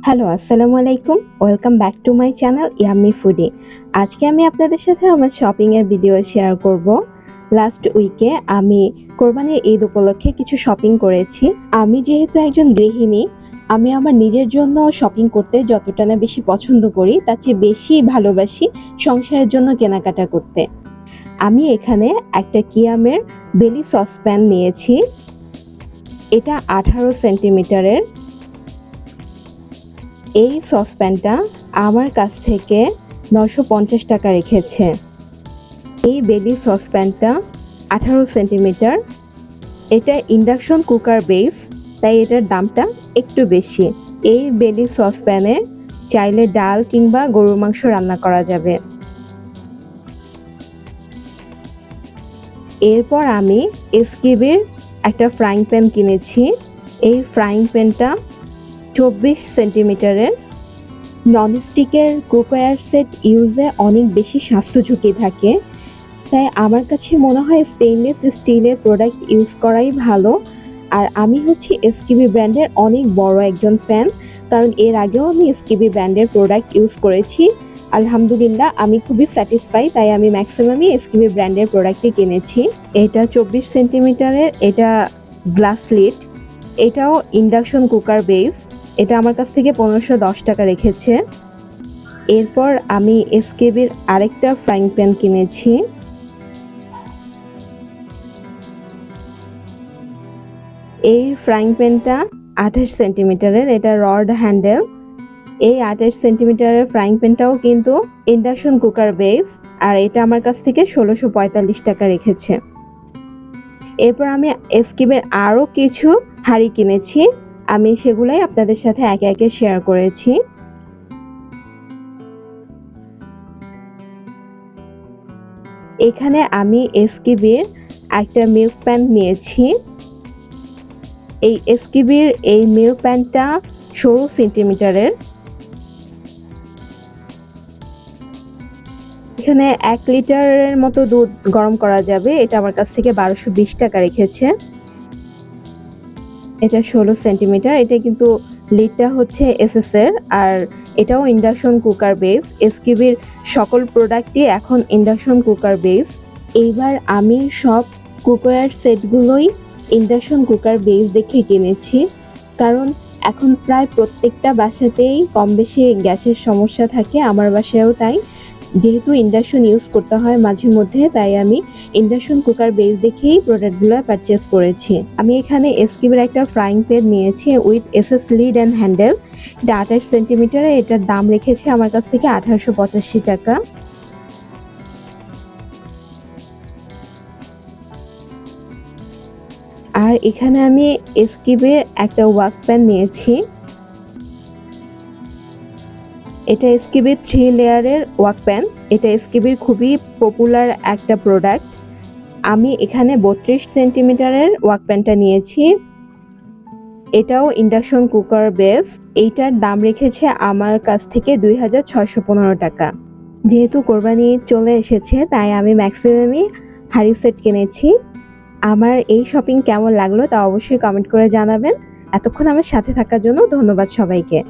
Hello, আসসালামু আলাইকুম। Welcome back to my channel yummy foodie. আজকে আমি আপনাদের সাথে আমার শপিংয়ের ভিডিও শেয়ার করব। লাস্ট উইকে আমি কোরবানির ঈদ উপলক্ষে কিছু শপিং করেছি। আমি যেহেতু একজন গৃহিণী, আমি আমার নিজের জন্য শপিং করতে যতটা না বেশি পছন্দ করি, তার চেয়ে বেশি ভালোবাসি সংসারের জন্য কেনাকাটা করতে। আমি এখানে একটা কিয়ামের বেলি সসপ্যান নিয়েছি। এটা 18 সেন্টিমিটারের। এই সসপ্যানটা আমার কাছ থেকে 950 টাকা রেখেছে। এই বেলি সসপ্যানটা 18 সেন্টিমিটার। এটা ইন্ডাকশন কুকার বেস, তাই এটার দামটা একটু বেশি। এই বেলি সসপ্যানে চাইলে ডাল কিংবা গরুর মাংস রান্না করা যাবে। এরপর আমি এসকেবির একটা ফ্রাইং প্যান কিনেছি। এই ফ্রাইং প্যানটা 24 সেন্টিমিটারের। ননস্টিকের কুকওয়্যার সেট ইউজে অনেক বেশি স্বাস্থ্য ঝুঁকি থাকে, তাই আমার কাছে মনে হয় স্টেইনলেস স্টিলের প্রোডাক্ট ইউজ করাই ভালো। আর আমি হচ্ছি এসকেবি ব্র্যান্ডের অনেক বড় একজন ফ্যান, কারণ এর আগেও আমি এসকেবি ব্র্যান্ডের প্রোডাক্ট ইউজ করেছি। আলহামদুলিল্লাহ আমি খুবই স্যাটিসফাই, তাই আমি ম্যাক্সিমামই এসকেবি ব্র্যান্ডের প্রোডাক্টই কিনেছি। এটা 24 সেন্টিমিটারের, এটা গ্লাস লিড, এটাও ইন্ডাকশন কুকার বেস। এটা আমার কাছ থেকে 1510 টাকা রেখেছে। এরপর আমি এসকেবির আরেকটা ফ্রাইং প্যান কিনেছি। এই ফ্রাইং প্যানটা 28 সেন্টিমিটারের, এটা রড হ্যান্ডেল। এই 28 সেন্টিমিটারের ফ্রাইং প্যানটাও কিন্তু ইন্ডাকশন কুকার বেস, আর এটা আমার কাছ থেকে 1645 টাকা রেখেছে। এরপর আমি এসকেবির আরও কিছু হাঁড়ি কিনেছি, আমি সেগুলাই আপনাদের সাথে একে একে শেয়ার করেছি। এখানে আমি এসকেবির একটা মিল্ক প্যান নিয়েছি। এই এসকেবির এই মিল্ক প্যানটা 16 সেন্টিমিটারের। এখানে 1 লিটারের মতো দুধ গরম করা যাবে। এটা আমার কাছ থেকে 1220 টাকা রেখেছে। এটা 16 সেন্টিমিটার। এটা কিন্তু লিডটা হচ্ছে এসএসের, আর এটাও ইন্ডাকশন কুকার বেস। এসকেবির সকল প্রোডাক্টই এখন ইন্ডাকশন কুকার বেস। এইবার আমি সব কুকওয়্যার সেটগুলোই ইন্ডাকশন কুকার বেস দেখে কিনেছি, কারণ এখন প্রায় প্রত্যেকটা বাসাতেই কম বেশি গ্যাসের সমস্যা থাকে, আমার বাসায়ও তাই। যেহেতু ইন্ডাকশন ইউজ করতে হয় মাঝে মধ্যে, তাই আমি ইন্ডাকশন কুকার বেস দেখেই প্রোডাক্টগুলো পারচেস করেছি। আমি এখানে এসকেবির একটা ফ্রাইং প্যান নিয়েছি with SS lead and handle. এটা 28 সেন্টিমিটার। এটার দাম রেখেছে আমার কাছ থেকে 1885 টাকা। আর এখানে আমি এসকেবির একটা ওয়াক প্যান নিয়েছি। এটা এসকেবির 3 লেয়ারের ওয়াক প্যান। এটা এসকেবির খুবই পপুলার একটা প্রোডাক্ট। আমি এখানে 32 সেন্টিমিটারের ওয়াক প্যানটা নিয়েছি। এটাও ইন্ডাকশন কুকার বেস। এইটার দাম রেখেছে আমার কাছ থেকে 2615 টাকা। যেহেতু কোরবানি চলে এসেছে, তাই আমি ম্যাক্সিমামই হাঁড়ি সেট কিনেছি। আমার এই শপিং কেমন লাগলো তা অবশ্যই কমেন্ট করে জানাবেন। এতক্ষণ আমার সাথে থাকার জন্য ধন্যবাদ সবাইকে।